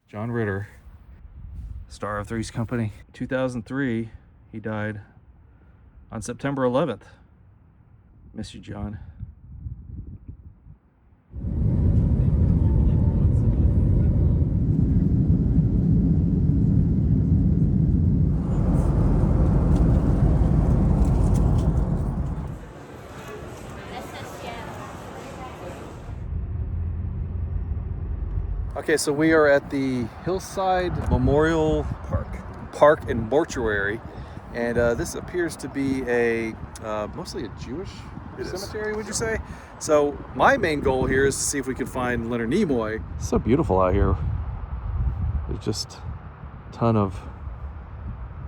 John Ritter, star of Three's Company. 2003, he died on September 11th. Miss you, John. Okay, so we are at the Hillside Memorial Park and Mortuary, and this appears to be a mostly a Jewish cemetery, would you say? So my main goal here is to see if we can find Leonard Nimoy. It's so beautiful out here. There's just a ton of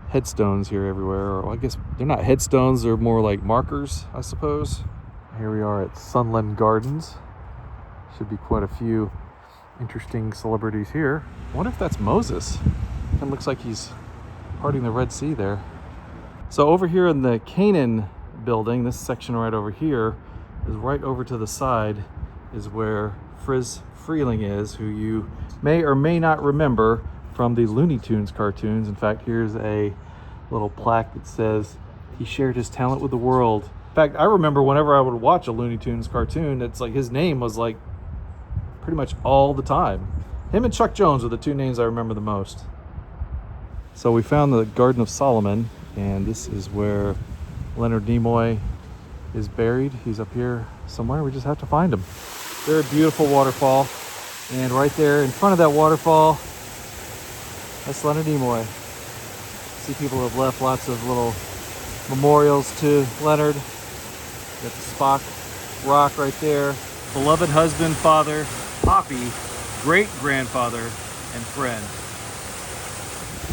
headstones here everywhere, or I guess they're not headstones, they're more like markers, I suppose. Here we are at Sunland Gardens. Should be quite a few interesting celebrities here. I wonder if that's Moses. Kind of looks like he's parting the Red Sea there. So over here in the Canaan building, this section right over here, is right over to the side is where Friz Freleng is, who you may or may not remember from the Looney Tunes cartoons. In fact, here's a little plaque that says he shared his talent with the world. In fact, I remember whenever I would watch a Looney Tunes cartoon, it's like his name was like pretty much all the time. Him and Chuck Jones are the two names I remember the most. So we found the Garden of Solomon, and this is where Leonard Nimoy is buried. He's up here somewhere. We just have to find him. Very beautiful waterfall, and right there in front of that waterfall, that's Leonard Nimoy. See, people have left lots of little memorials to Leonard. Got the Spock rock right there. Beloved husband, father, Poppy, great-grandfather, and friend.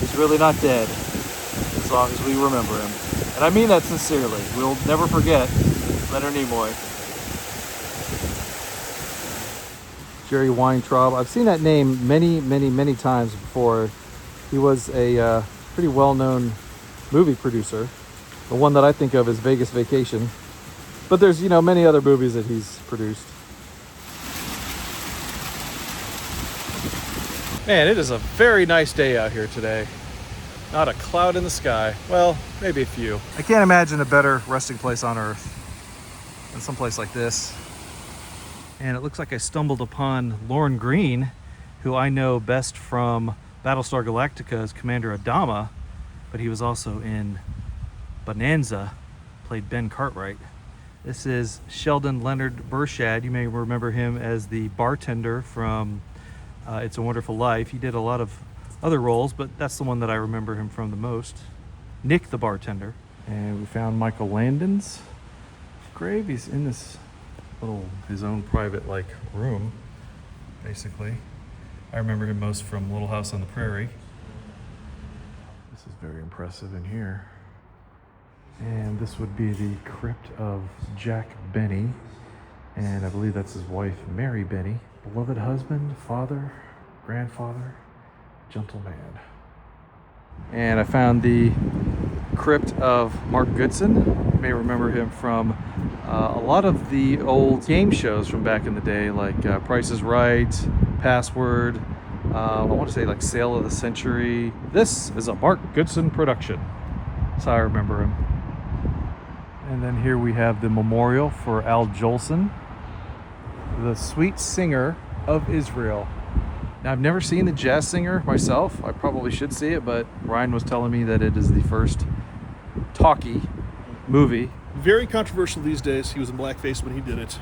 He's really not dead, as long as we remember him. And I mean that sincerely. We'll never forget Leonard Nimoy. Jerry Weintraub. I've seen that name many times before. He was a pretty well-known movie producer. The one that I think of is Vegas Vacation. But there's, many other movies that he's produced. Man, it is a very nice day out here today. Not a cloud in the sky. Well, maybe a few. I can't imagine a better resting place on Earth than someplace like this. And it looks like I stumbled upon Lorne Greene, who I know best from Battlestar Galactica as Commander Adama, but he was also in Bonanza, played Ben Cartwright. This is Sheldon Leonard Burchard. You may remember him as the bartender from It's a Wonderful Life. He did a lot of other roles, but that's the one that I remember him from the most. Nick the bartender. And we found Michael Landon's grave. He's in this his own private room, basically. I remember him most from Little House on the Prairie. This is very impressive in here. And this would be the crypt of Jack Benny. And I believe that's his wife, Mary Benny. Beloved husband, father, grandfather, gentleman. And I found the crypt of Mark Goodson. You may remember him from a lot of the old game shows from back in the day, like Price is Right, Password, I want to say like Sale of the Century. This is a Mark Goodson production. That's how I remember him. And then here we have the memorial for Al Jolson, the sweet singer of Israel. Now, I've never seen The Jazz Singer myself. I probably should see it, but Ryan was telling me that it is the first talkie movie. Very controversial these days. He was in blackface when he did it.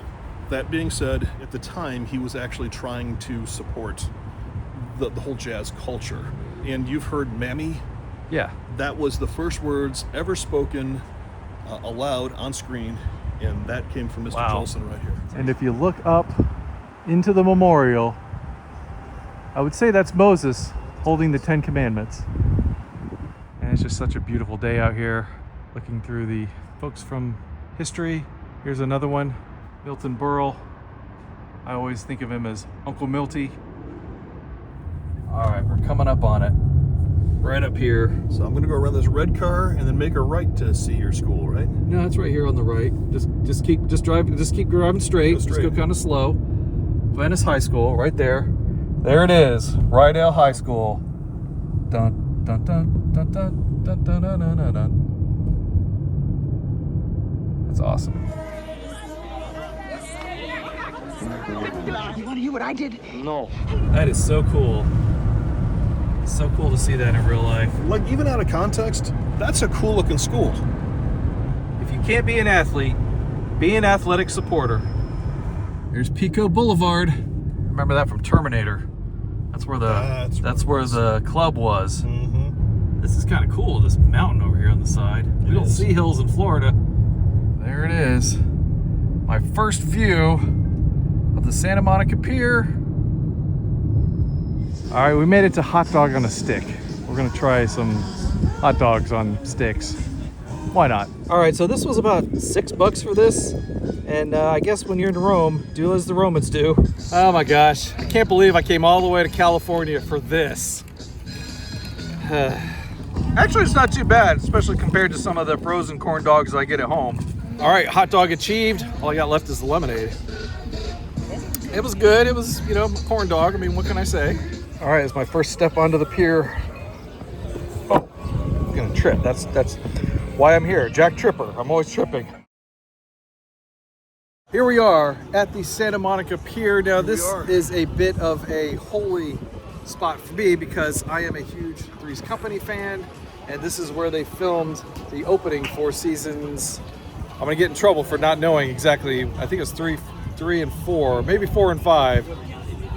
That being said, at the time, he was actually trying to support the whole jazz culture. And you've heard Mammy? Yeah. That was the first words ever spoken aloud on screen, and that came from Mr. Jolson right here. And if you look up into the memorial, I would say that's Moses holding the 10 Commandments. And it's just such a beautiful day out here, looking through the folks from history. Here's another one, Milton Berle. I always think of him as Uncle Milty. All right, we're coming up on it. Right up here. So I'm gonna go around this red car and then make a right to see your school, right? No, it's right here on the right. Just keep driving straight. Just go kind of slow. Venice High School, right there. There it is, Rydell High School. Dun, dun, dun, dun, dun, dun, dun, dun, dun, dun, dun. That's awesome. You want to hear what I did? No. That is so cool. It's so cool to see that in real life. Like, even out of context, that's a cool looking school. If you can't be an athlete, be an athletic supporter. There's Pico Boulevard. Remember that from Terminator. That's where the club was. Mm-hmm. This is kind of cool, this mountain over here on the side. We don't see hills in Florida. There it is. My first view of the Santa Monica Pier. All right, we made it to Hot Dog on a Stick. We're gonna try some hot dogs on sticks. Why not? All right, so this was about $6 for this. And I guess when you're in Rome, do as the Romans do. Oh my gosh, I can't believe I came all the way to California for this. Actually, it's not too bad, especially compared to some of the frozen corn dogs I get at home. All right, hot dog achieved. All I got left is the lemonade. It was good. It was, you know, corn dog. I mean, what can I say? All right, it's my first step onto the pier. Oh, I'm gonna trip. That's why I'm here. Jack Tripper. I'm always tripping. Here we are at the Santa Monica Pier. Now this is a bit of a holy spot for me because I am a huge Three's Company fan, and this is where they filmed the opening 4 seasons. I'm gonna get in trouble for not knowing exactly. I think it's three and 4, maybe 4 and 5,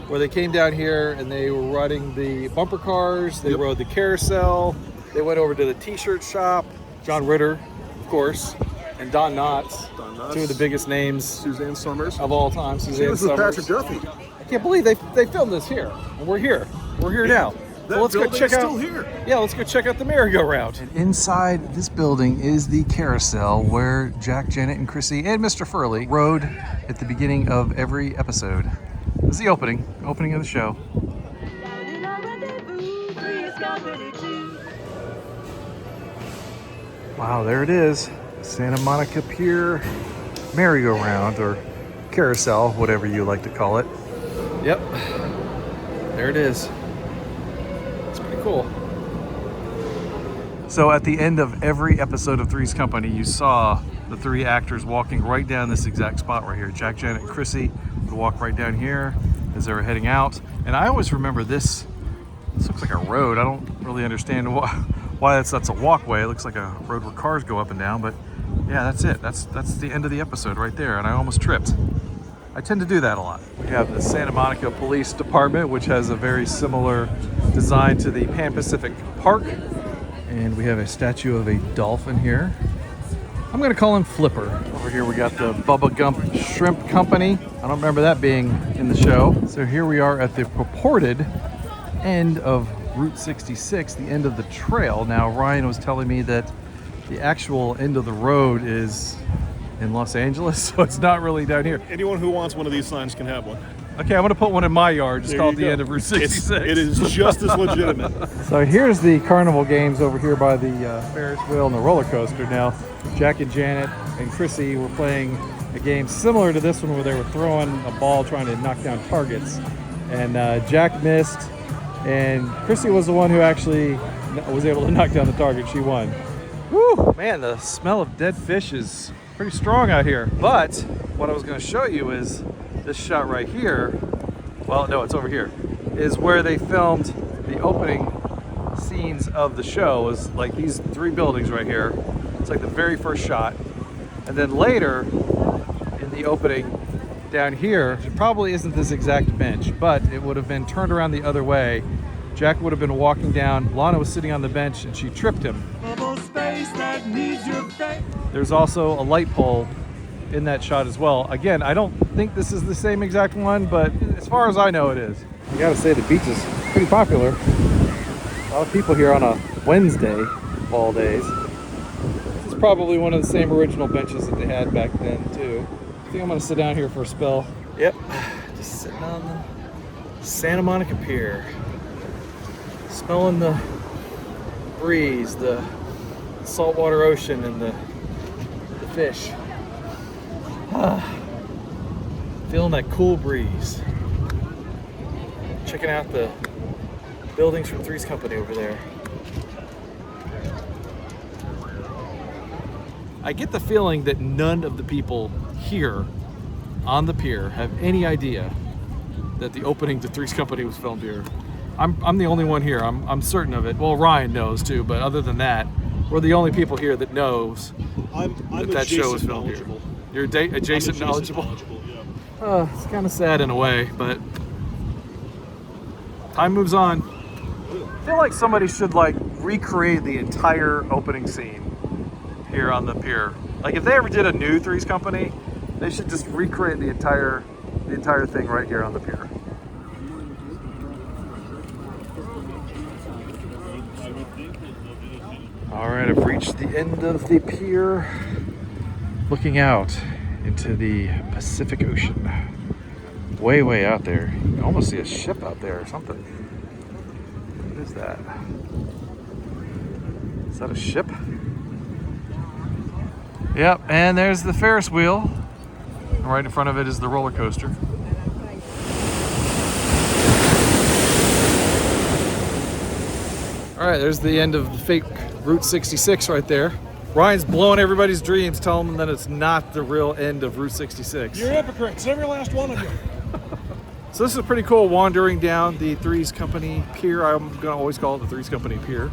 where they came down here and they were riding the bumper cars. They rode the carousel. They went over to the T-shirt shop. John Ritter, of course, and Don Knotts. 2 of the biggest names. Suzanne Summers Of all time. Suzanne was with Summers. Patrick Duffy. I can't believe they filmed this here, and we're here. We're here now. So let's go check out. Still here. Yeah, let's go check out the merry-go-round. And inside this building is the carousel where Jack, Janet, and Chrissy, and Mr. Furley rode at the beginning of every episode. This is the opening of the show. Wow, there it is. Santa Monica Pier merry-go-round, or carousel, whatever you like to call it. Yep, there it is. It's pretty cool. So at the end of every episode of Three's Company, you saw the 3 actors walking right down this exact spot right here. Jack, Janet, and Chrissy would walk right down here as they were heading out. And I always remember this looks like a road. I don't really understand why that's a walkway. It looks like a road where cars go up and down, but yeah, that's it. That's the end of the episode right there, and I almost tripped. I tend to do that a lot. We have the Santa Monica Police Department, which has a very similar design to the Pan Pacific Park, and we have a statue of a dolphin here. I'm gonna call him Flipper. Over here we got the Bubba Gump Shrimp Company. I don't remember that being in the show. So here we are at the purported end of Route 66, the end of the trail. Now Ryan was telling me that the actual end of the road is in Los Angeles, so it's not really down here. Anyone who wants one of these signs can have one. Okay, I'm gonna put one in my yard. Just There call you it the go. end of Route 66. It is just as legitimate. So here's the carnival games over here by the Ferris wheel and the roller coaster. Now, Jack and Janet and Chrissy were playing a game similar to this one where they were throwing a ball trying to knock down targets. And Jack missed, and Chrissy was the one who actually was able to knock down the target. She won. Woo! Man, the smell of dead fish is pretty strong out here. But what I was going to show you is this shot right here. Well, no, it's over here. Is where they filmed the opening scenes of the show. Is like these 3 buildings right here. It's like the very first shot. And then later in the opening down here, it probably isn't this exact bench, but it would have been turned around the other way. Jack would have been walking down. Lana was sitting on the bench and she tripped him. There's also a light pole in that shot as well. Again, I don't think this is the same exact one, but as far as I know, it is. I gotta say, the beach is pretty popular. A lot of people here on a Wednesday of all days. This is probably one of the same original benches that they had back then too. I think I'm gonna sit down here for a spell. Yep, just sitting on the Santa Monica Pier. Smelling the breeze, the saltwater ocean, and the fish. Feeling that cool breeze. Checking out the buildings from Three's Company over there. I get the feeling that none of the people here on the pier have any idea that the opening to Three's Company was filmed here. I'm the only one here. I'm certain of it. Well, Ryan knows too, but other than that, we're the only people here that knows that show was filmed here. You're adjacent knowledgeable. Yeah. It's kind of sad in a way, but time moves on. I feel like somebody should like recreate the entire opening scene here on the pier. Like if they ever did a new Three's Company, they should just recreate the entire thing right here on the pier. All right, I've reached the end of the pier, looking out into the Pacific Ocean. Way out there. You can almost see a ship out there or something. What is that? Is that a ship? Yep, and there's the Ferris wheel. And right in front of it is the roller coaster. All right, there's the end of the fake Route 66 right there. Ryan's blowing everybody's dreams, telling them that it's not the real end of Route 66. You're hypocrites, every last one of you. So this is pretty cool, wandering down the Three's Company Pier. I'm going to always call it the Three's Company Pier,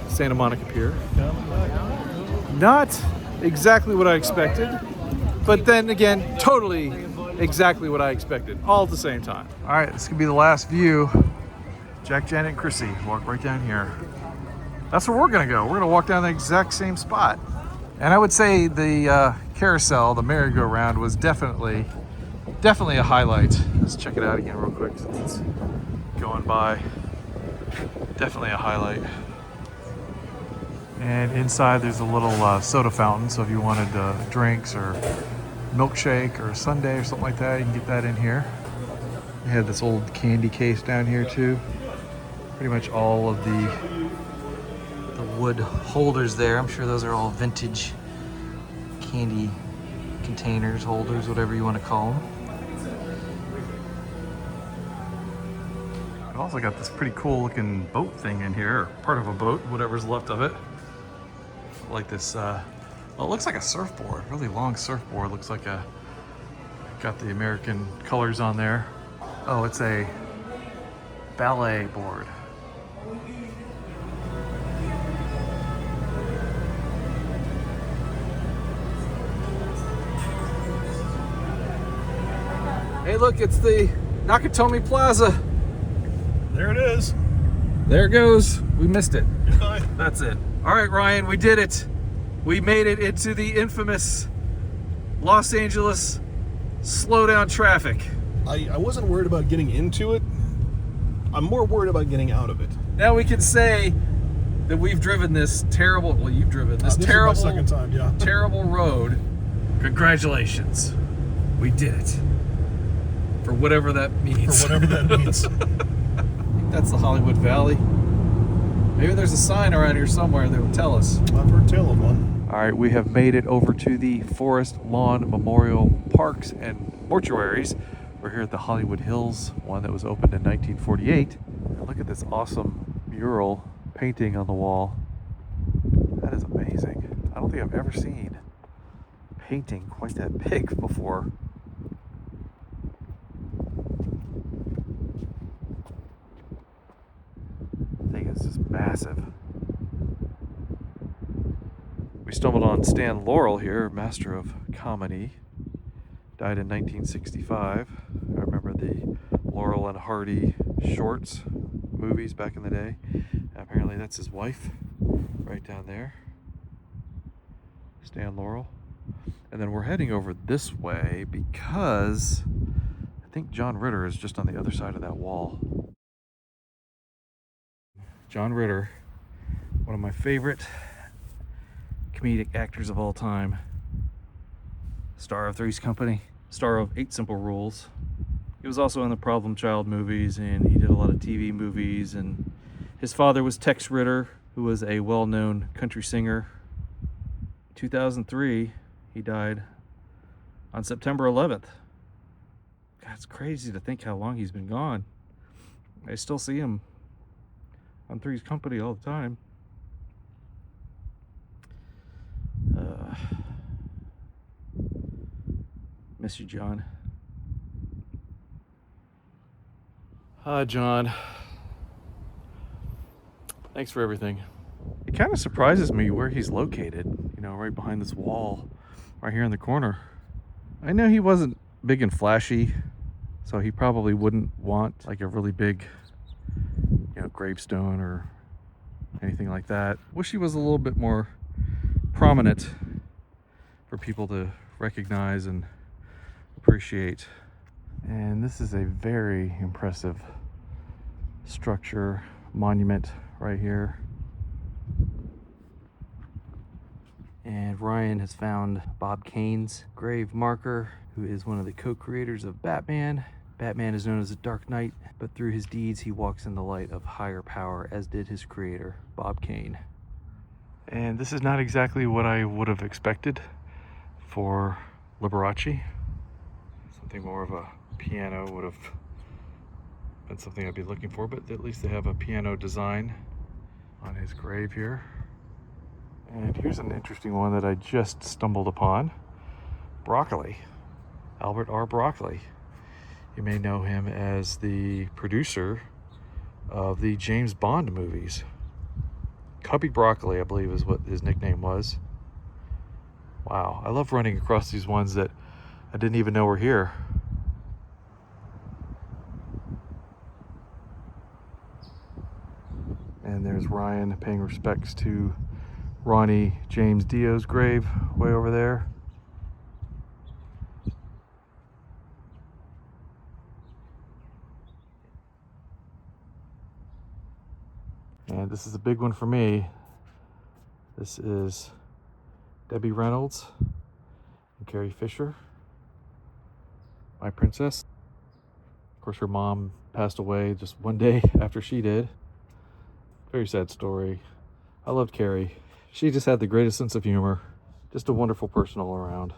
Santa Monica Pier. Not exactly what I expected, but then again, totally exactly what I expected, all at the same time. All right, this could be the last view. Jack, Janet, and Chrissy walk right down here. That's where we're gonna go. We're gonna walk down the exact same spot. And I would say the carousel, the merry-go-round, was definitely a highlight. Let's check it out again real quick since it's going by. Definitely a highlight. And inside there's a little soda fountain, so if you wanted drinks or milkshake or sundae or something like that, you can get that in here. They had this old candy case down here too. Pretty much all of the wood holders there. I'm sure those are all vintage candy containers, holders, whatever you want to call them. I've also got this pretty cool looking boat thing in here, or part of a boat, whatever's left of it. Like this, well, it looks like a surfboard, really long surfboard. Looks like got the American colors on there. Oh, it's a ballet board. Hey, look, it's the Nakatomi Plaza. There it is. There it goes. We missed it. Goodbye. That's it. All right, Ryan, we did it. We made it into the infamous Los Angeles slow down traffic. I wasn't worried about getting into it. I'm more worried about getting out of it. Now we can say that we've driven this terrible, well, you've driven this terrible, is my second time, yeah. terrible road. Congratulations. We did it. For whatever that means. For whatever that means. I think that's the Hollywood Valley. Maybe there's a sign around here somewhere that would tell us. I've heard tale of one. All right, we have made it over to the Forest Lawn Memorial Parks and Mortuaries. We're here at the Hollywood Hills, one that was opened in 1948. And look at this awesome mural painting on the wall. That is amazing. I don't think I've ever seen painting quite that big before. I think it's just massive. We stumbled on Stan Laurel here, master of comedy. Died in 1965. I remember the Laurel and Hardy shorts movies back in the day. Apparently that's his wife right down there. Stan Laurel. And then we're heading over this way because I think John Ritter is just on the other side of that wall. John Ritter, one of my favorite comedic actors of all time. Star of Three's Company, star of 8 Simple Rules. He was also in the Problem Child movies, and he did a lot of TV movies. And his father was Tex Ritter, who was a well-known country singer. In 2003, he died on September 11th. God, it's crazy to think how long he's been gone. I still see him on Three's Company all the time. Miss you, John. Hi, John. Thanks for everything. It kind of surprises me where he's located, you know, right behind this wall, right here in the corner. I know he wasn't big and flashy, so he probably wouldn't want like a really big, you know, gravestone or anything like that. Wish he was a little bit more prominent for people to recognize and appreciate. And this is a very impressive structure, monument right here. And Ryan has found Bob Kane's grave marker, who is one of the co-creators of Batman. Batman is known as the Dark Knight, but through his deeds he walks in the light of higher power, as did his creator, Bob Kane. And this is not exactly what I would have expected for Liberace. Something more of a piano would have been something I'd be looking for, but at least they have a piano design on his grave here. And here's an interesting one that I just stumbled upon. Broccoli. Albert R. Broccoli. You may know him as the producer of the James Bond movies. Cubby Broccoli, I believe, is what his nickname was. Wow, I love running across these ones that I didn't even know were here. And there's Ryan paying respects to Ronnie James Dio's grave way over there. And this is a big one for me. This is Debbie Reynolds and Carrie Fisher, my princess. Of course, her mom passed away just one day after she did. Very sad story. I loved Carrie. She just had the greatest sense of humor. Just a wonderful person all around.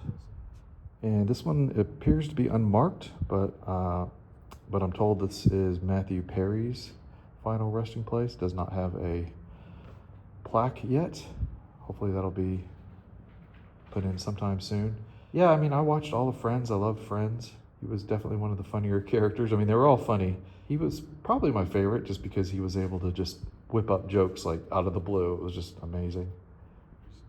And this one appears to be unmarked, but I'm told this is Matthew Perry's final resting place. Does not have a plaque yet. Hopefully that'll be put in sometime soon. Yeah, I mean, I watched all of Friends. I love Friends. He was definitely one of the funnier characters. I mean, they were all funny. He was probably my favorite just because he was able to just whip up jokes like out of the blue. It was just amazing.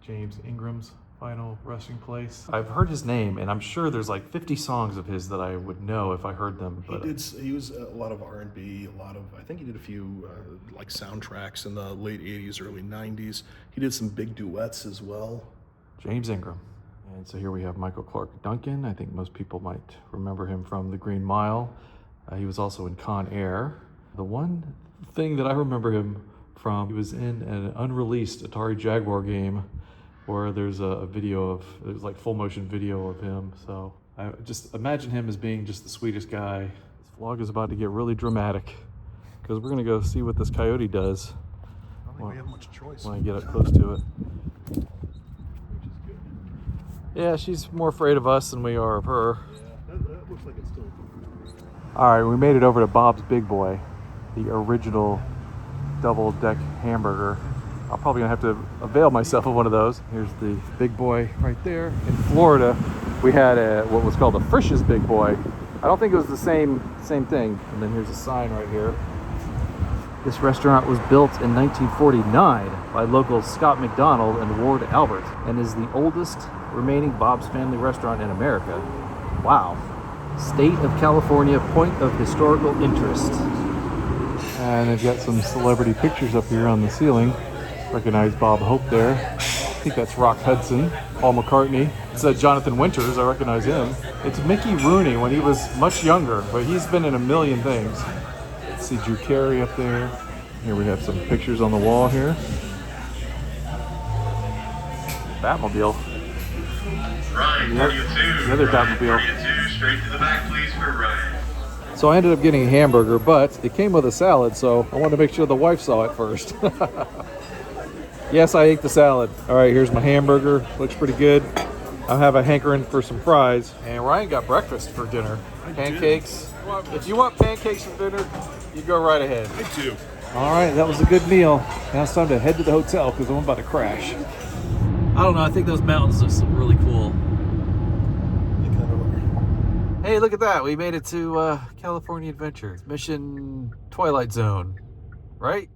James Ingram's final resting place. I've heard his name, and I'm sure there's like 50 songs of his that I would know if I heard them. But he was a lot of R&B, I think he did a few like soundtracks in the late 80s, early 90s. He did some big duets as well. James Ingram. And so here we have Michael Clark Duncan. I think most people might remember him from The Green Mile. He was also in Con Air. The one thing that I remember him from, he was in an unreleased Atari Jaguar game where there's there's like full motion video of him. So I just imagine him as being just the sweetest guy. This vlog is about to get really dramatic because we're gonna go see what this coyote does. I don't think we have much choice. When I get up close to it. Which is good. Yeah, she's more afraid of us than we are of her. Yeah, that looks like it's still. All right, we made it over to Bob's Big Boy, the original double-deck hamburger. I'm probably gonna have to avail myself of one of those. Here's the Big Boy right there. In Florida, we had what was called a Frisch's Big Boy. I don't think it was the same thing. And then here's a sign right here. This restaurant was built in 1949 by locals Scott McDonald and Ward Albert, and is the oldest remaining Bob's Family restaurant in America. Wow. State of California point of historical interest. And they've got some celebrity pictures up here on the ceiling. Recognize Bob Hope there. I think that's Rock Hudson. Paul McCartney. It's Jonathan Winters, I recognize him. It's Mickey Rooney when he was much younger, but he's been in a million things. Let's see Drew Carey up there. Here we have some pictures on the wall here. Batmobile. Ryan, The other Batmobile. 42, straight to the back, please, for Ryan. So I ended up getting a hamburger, but it came with a salad, so I wanted to make sure the wife saw it first. Yes, I ate the salad. All right, here's my hamburger. Looks pretty good. I have a hankering for some fries. And Ryan got breakfast for dinner. Pancakes. If you want pancakes for dinner, You go right ahead. I do. All right, that was a good meal. Now it's time to head to the hotel because I'm about to crash. I don't know. I think those mountains look really cool. They kind of are. Hey, look at that. We made it to California Adventure. Mission Twilight Zone, right?